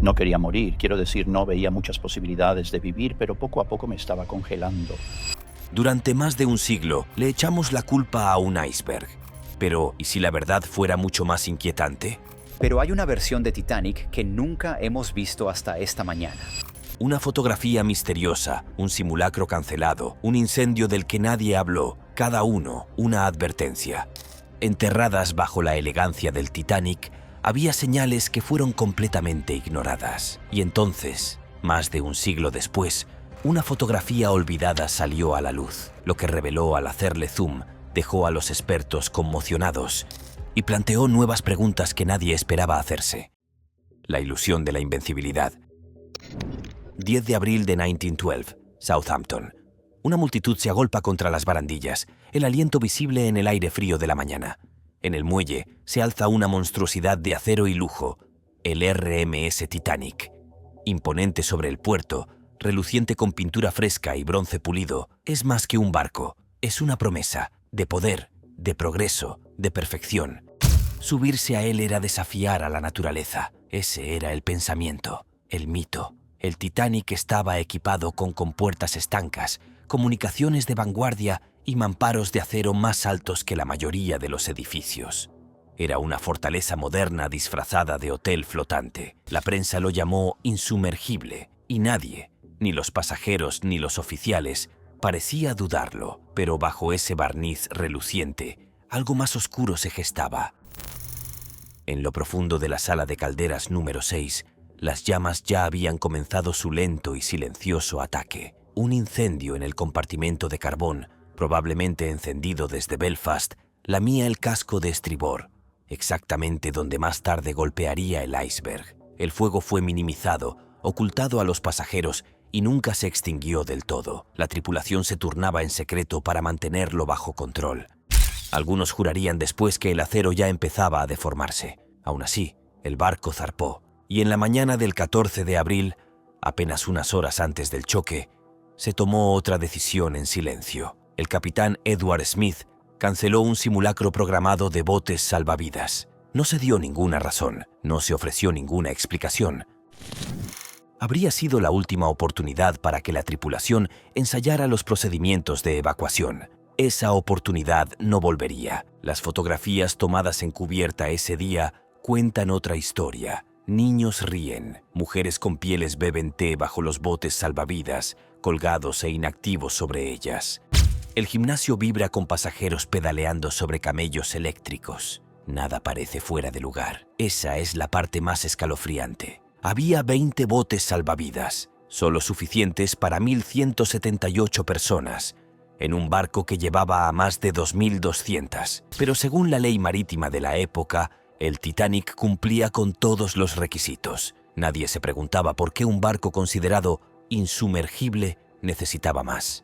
No quería morir, quiero decir, no veía muchas posibilidades de vivir, pero poco a poco me estaba congelando. Durante más de un siglo le echamos la culpa a un iceberg. Pero, ¿y si la verdad fuera mucho más inquietante? Pero hay una versión de Titanic que nunca hemos visto hasta esta mañana. Una fotografía misteriosa, un simulacro cancelado, un incendio del que nadie habló, cada uno una advertencia. Enterradas bajo la elegancia del Titanic, había señales que fueron completamente ignoradas. Y entonces, más de un siglo después, una fotografía olvidada salió a la luz. Lo que reveló al hacerle zoom dejó a los expertos conmocionados y planteó nuevas preguntas que nadie esperaba hacerse. La ilusión de la invencibilidad. 10 de abril de 1912, Southampton. Una multitud se agolpa contra las barandillas, el aliento visible en el aire frío de la mañana. En el muelle se alza una monstruosidad de acero y lujo, el RMS Titanic. Imponente sobre el puerto, reluciente con pintura fresca y bronce pulido, es más que un barco, es una promesa de poder, de progreso, de perfección. Subirse a él era desafiar a la naturaleza. Ese era el pensamiento, el mito. El Titanic estaba equipado con compuertas estancas, comunicaciones de vanguardia y mamparos de acero más altos que la mayoría de los edificios. Era una fortaleza moderna disfrazada de hotel flotante. La prensa lo llamó insumergible y nadie, ni los pasajeros ni los oficiales, parecía dudarlo. Pero bajo ese barniz reluciente, algo más oscuro se gestaba. En lo profundo de la sala de calderas número 6, las llamas ya habían comenzado su lento y silencioso ataque. Un incendio en el compartimento de carbón, probablemente encendido desde Belfast, lamía el casco de estribor, exactamente donde más tarde golpearía el iceberg. El fuego fue minimizado, ocultado a los pasajeros y nunca se extinguió del todo. La tripulación se turnaba en secreto para mantenerlo bajo control. Algunos jurarían después que el acero ya empezaba a deformarse. Aún así, el barco zarpó. Y en la mañana del 14 de abril, apenas unas horas antes del choque, se tomó otra decisión en silencio. El capitán Edward Smith canceló un simulacro programado de botes salvavidas. No se dio ninguna razón, no se ofreció ninguna explicación. Habría sido la última oportunidad para que la tripulación ensayara los procedimientos de evacuación. Esa oportunidad no volvería. Las fotografías tomadas en cubierta ese día cuentan otra historia. Niños ríen, mujeres con pieles beben té bajo los botes salvavidas, colgados e inactivos sobre ellas. El gimnasio vibra con pasajeros pedaleando sobre camellos eléctricos. Nada parece fuera de lugar. Esa es la parte más escalofriante. Había 20 botes salvavidas, solo suficientes para 1.178 personas, en un barco que llevaba a más de 2.200. Pero según la ley marítima de la época, el Titanic cumplía con todos los requisitos. Nadie se preguntaba por qué un barco considerado insumergible necesitaba más.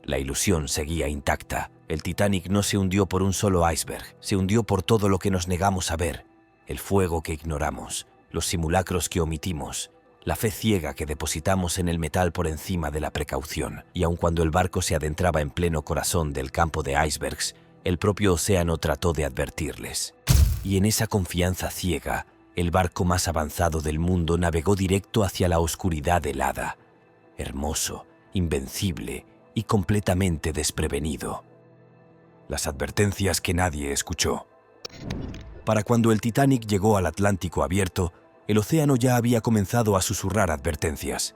La ilusión seguía intacta. El Titanic no se hundió por un solo iceberg, se hundió por todo lo que nos negamos a ver. El fuego que ignoramos, los simulacros que omitimos, la fe ciega que depositamos en el metal por encima de la precaución. Y aun cuando el barco se adentraba en pleno corazón del campo de icebergs, el propio océano trató de advertirles. Y en esa confianza ciega, el barco más avanzado del mundo navegó directo hacia la oscuridad helada, hermoso, invencible y completamente desprevenido. Las advertencias que nadie escuchó. Para cuando el Titanic llegó al Atlántico abierto, el océano ya había comenzado a susurrar advertencias,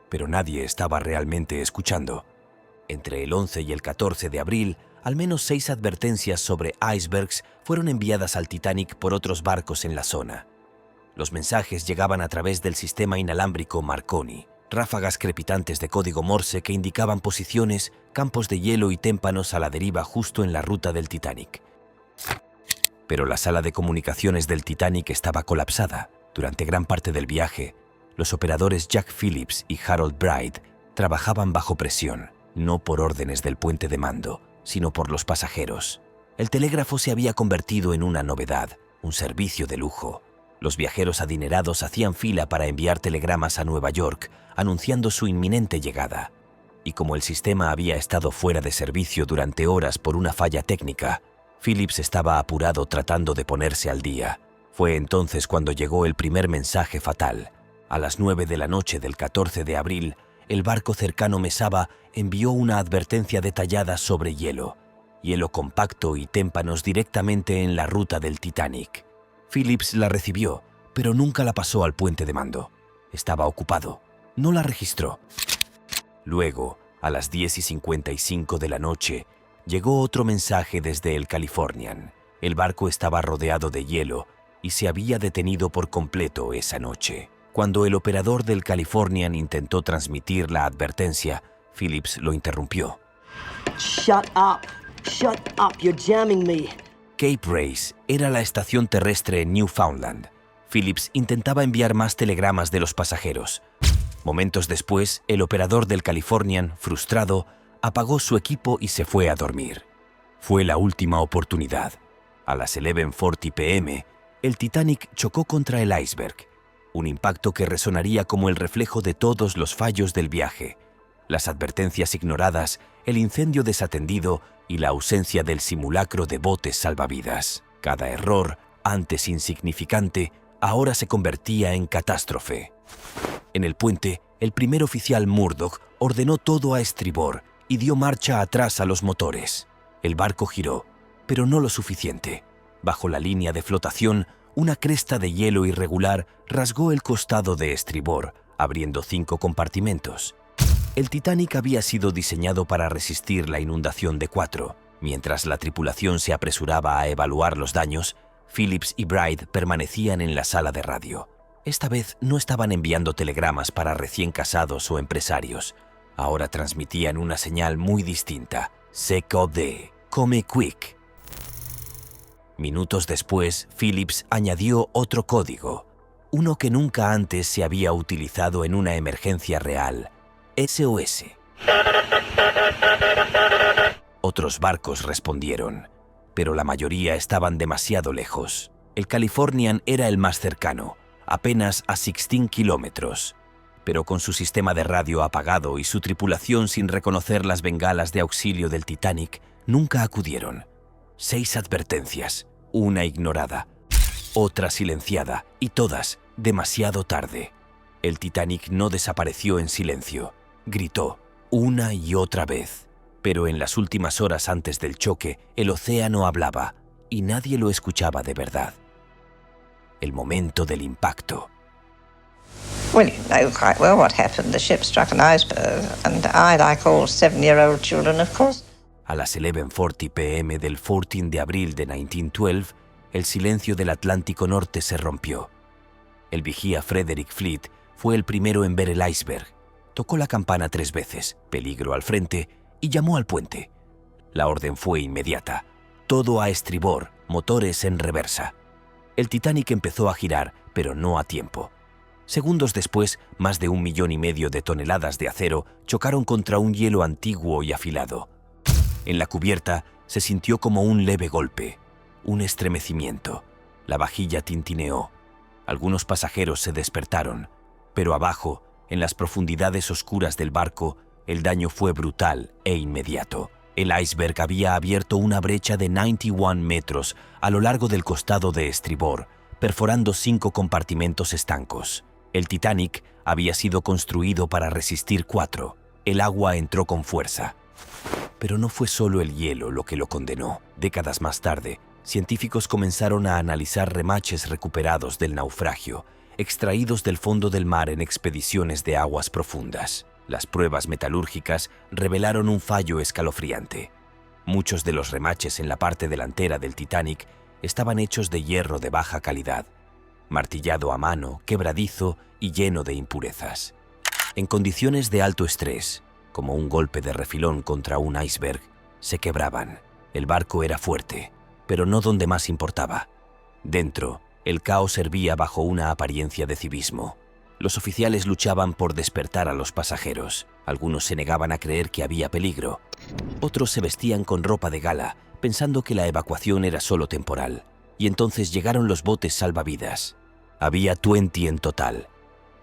pero nadie estaba realmente escuchando. Entre el 11 y el 14 de abril, al menos 6 advertencias sobre icebergs fueron enviadas al Titanic por otros barcos en la zona. Los mensajes llegaban a través del sistema inalámbrico Marconi, ráfagas crepitantes de código Morse que indicaban posiciones, campos de hielo y témpanos a la deriva justo en la ruta del Titanic. Pero la sala de comunicaciones del Titanic estaba colapsada. Durante gran parte del viaje, los operadores Jack Phillips y Harold Bright trabajaban bajo presión, no por órdenes del puente de mando, sino por los pasajeros. El telégrafo se había convertido en una novedad, un servicio de lujo. Los viajeros adinerados hacían fila para enviar telegramas a Nueva York, anunciando su inminente llegada. Y como el sistema había estado fuera de servicio durante horas por una falla técnica, Phillips estaba apurado tratando de ponerse al día. Fue entonces cuando llegó el primer mensaje fatal. A las 9 de la noche del 14 de abril, el barco cercano Mesaba envió una advertencia detallada sobre hielo compacto y témpanos directamente en la ruta del Titanic. Phillips la recibió, pero nunca la pasó al puente de mando. Estaba ocupado. No la registró. Luego, a las 10:55 de la noche, llegó otro mensaje desde el Californian. El barco estaba rodeado de hielo y se había detenido por completo esa noche. Cuando el operador del Californian intentó transmitir la advertencia, Phillips lo interrumpió. Shut up. Shut up. You're jamming me. Cape Race era la estación terrestre en Newfoundland. Phillips intentaba enviar más telegramas de los pasajeros. Momentos después, el operador del Californian, frustrado, apagó su equipo y se fue a dormir. Fue la última oportunidad. A las 11:40 p.m., el Titanic chocó contra el iceberg, un impacto que resonaría como el reflejo de todos los fallos del viaje, las advertencias ignoradas, el incendio desatendido y la ausencia del simulacro de botes salvavidas. Cada error, antes insignificante, ahora se convertía en catástrofe. En el puente, el primer oficial Murdoch ordenó todo a estribor y dio marcha atrás a los motores. El barco giró, pero no lo suficiente. Bajo la línea de flotación, una cresta de hielo irregular rasgó el costado de estribor, abriendo 5 compartimentos. El Titanic había sido diseñado para resistir la inundación de 4. Mientras la tripulación se apresuraba a evaluar los daños, Phillips y Bride permanecían en la sala de radio. Esta vez no estaban enviando telegramas para recién casados o empresarios. Ahora transmitían una señal muy distinta. COD, come quick. Minutos después, Phillips añadió otro código, uno que nunca antes se había utilizado en una emergencia real. SOS. Otros barcos respondieron, pero la mayoría estaban demasiado lejos. El Californian era el más cercano, apenas a 16 kilómetros, pero con su sistema de radio apagado y su tripulación sin reconocer las bengalas de auxilio del Titanic, nunca acudieron. 6 advertencias, una ignorada, otra silenciada y todas demasiado tarde. El Titanic no desapareció en silencio. Gritó una y otra vez, pero en las últimas horas antes del choque, el océano hablaba y nadie lo escuchaba de verdad. El momento del impacto. Well, you know quite well what happened. The ship struck an iceberg, and I, like all 7-year-old children, of course. A las 11:40 p.m. del 14 de abril de 1912, el silencio del Atlántico Norte se rompió. El vigía Frederick Fleet fue el primero en ver el iceberg. Tocó la campana 3 veces, peligro al frente, y llamó al puente. La orden fue inmediata. Todo a estribor, motores en reversa. El Titanic empezó a girar, pero no a tiempo. Segundos después, más de 1,5 millones de toneladas de acero chocaron contra un hielo antiguo y afilado. En la cubierta se sintió como un leve golpe, un estremecimiento. La vajilla tintineó. Algunos pasajeros se despertaron, pero abajo, en las profundidades oscuras del barco, el daño fue brutal e inmediato. El iceberg había abierto una brecha de 91 metros a lo largo del costado de estribor, perforando 5 compartimentos estancos. El Titanic había sido construido para resistir 4. El agua entró con fuerza. Pero no fue solo el hielo lo que lo condenó. Décadas más tarde, científicos comenzaron a analizar remaches recuperados del naufragio, extraídos del fondo del mar en expediciones de aguas profundas. Las pruebas metalúrgicas revelaron un fallo escalofriante. Muchos de los remaches en la parte delantera del Titanic estaban hechos de hierro de baja calidad, martillado a mano, quebradizo y lleno de impurezas. En condiciones de alto estrés, como un golpe de refilón contra un iceberg, se quebraban. El barco era fuerte, pero no donde más importaba. Dentro, el caos servía bajo una apariencia de civismo. Los oficiales luchaban por despertar a los pasajeros. Algunos se negaban a creer que había peligro. Otros se vestían con ropa de gala, pensando que la evacuación era solo temporal. Y entonces llegaron los botes salvavidas. Había 20 en total,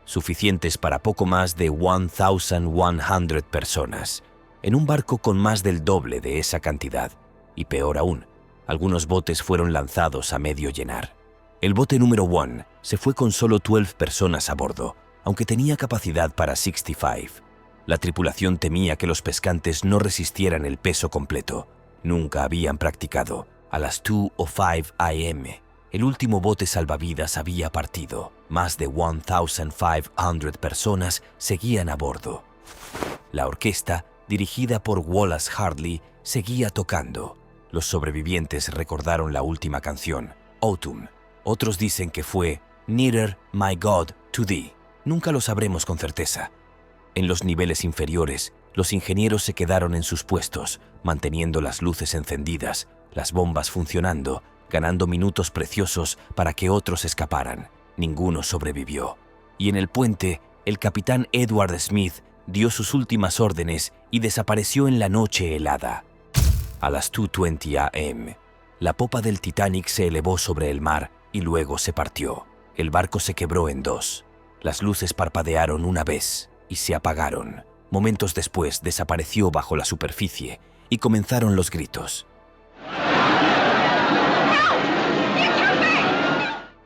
suficientes para poco más de 1,100 personas, en un barco con más del doble de esa cantidad. Y peor aún, algunos botes fueron lanzados a medio llenar. El bote número 1 se fue con solo 12 personas a bordo, aunque tenía capacidad para 65. La tripulación temía que los pescantes no resistieran el peso completo. Nunca habían practicado. A las 2:05 a.m., el último bote salvavidas había partido. Más de 1,500 personas seguían a bordo. La orquesta, dirigida por Wallace Hartley, seguía tocando. Los sobrevivientes recordaron la última canción, Autumn. Otros dicen que fue Nearer, My God, to Thee. Nunca lo sabremos con certeza. En los niveles inferiores, los ingenieros se quedaron en sus puestos, manteniendo las luces encendidas, las bombas funcionando, ganando minutos preciosos para que otros escaparan. Ninguno sobrevivió. Y en el puente, el capitán Edward Smith dio sus últimas órdenes y desapareció en la noche helada. A las 2:20 a.m., la popa del Titanic se elevó sobre el mar y luego se partió. El barco se quebró en dos. Las luces parpadearon una vez y se apagaron. Momentos después desapareció bajo la superficie y comenzaron los gritos.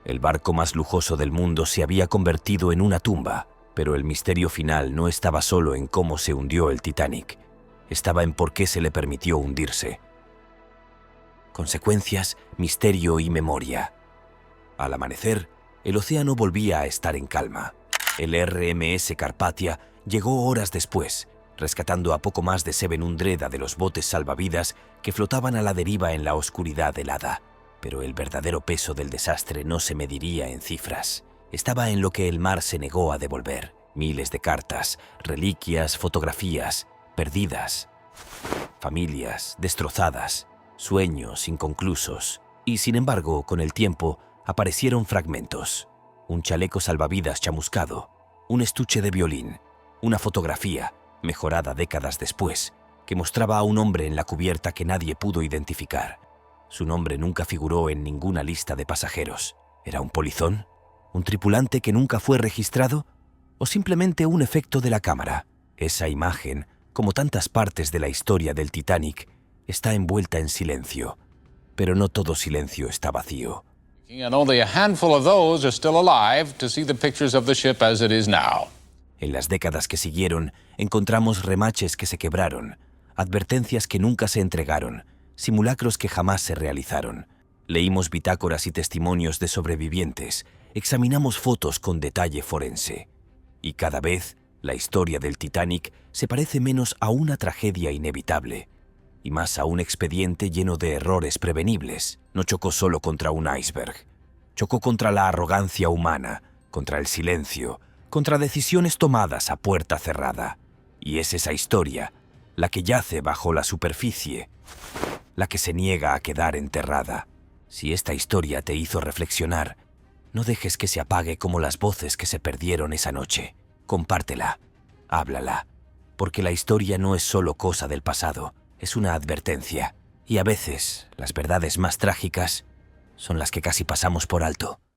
El barco más lujoso del mundo se había convertido en una tumba, pero el misterio final no estaba solo en cómo se hundió el Titanic, estaba en por qué se le permitió hundirse. Consecuencias, misterio y memoria. Al amanecer, el océano volvía a estar en calma. El RMS Carpathia llegó horas después, rescatando a poco más de 700 de los botes salvavidas que flotaban a la deriva en la oscuridad helada. Pero el verdadero peso del desastre no se mediría en cifras. Estaba en lo que el mar se negó a devolver. Miles de cartas, reliquias, fotografías, perdidas. Familias destrozadas, sueños inconclusos. Y sin embargo, con el tiempo, aparecieron fragmentos. Un chaleco salvavidas chamuscado, un estuche de violín, una fotografía, mejorada décadas después, que mostraba a un hombre en la cubierta que nadie pudo identificar. Su nombre nunca figuró en ninguna lista de pasajeros. ¿Era un polizón? ¿Un tripulante que nunca fue registrado? ¿O simplemente un efecto de la cámara? Esa imagen, como tantas partes de la historia del Titanic, está envuelta en silencio. Pero no todo silencio está vacío. And only a handful of those are still alive to see the pictures of the ship as it is now. En las décadas que siguieron, encontramos remaches que se quebraron, advertencias que nunca se entregaron, simulacros que jamás se realizaron. Leímos bitácoras y testimonios de sobrevivientes, examinamos fotos con detalle forense. Y cada vez, la historia del Titanic se parece menos a una tragedia inevitable y más a un expediente lleno de errores prevenibles. No chocó solo contra un iceberg. Chocó contra la arrogancia humana, contra el silencio, contra decisiones tomadas a puerta cerrada. Y es esa historia, la que yace bajo la superficie, la que se niega a quedar enterrada. Si esta historia te hizo reflexionar, no dejes que se apague como las voces que se perdieron esa noche. Compártela, háblala, porque la historia no es solo cosa del pasado, es una advertencia. Y a veces, las verdades más trágicas son las que casi pasamos por alto.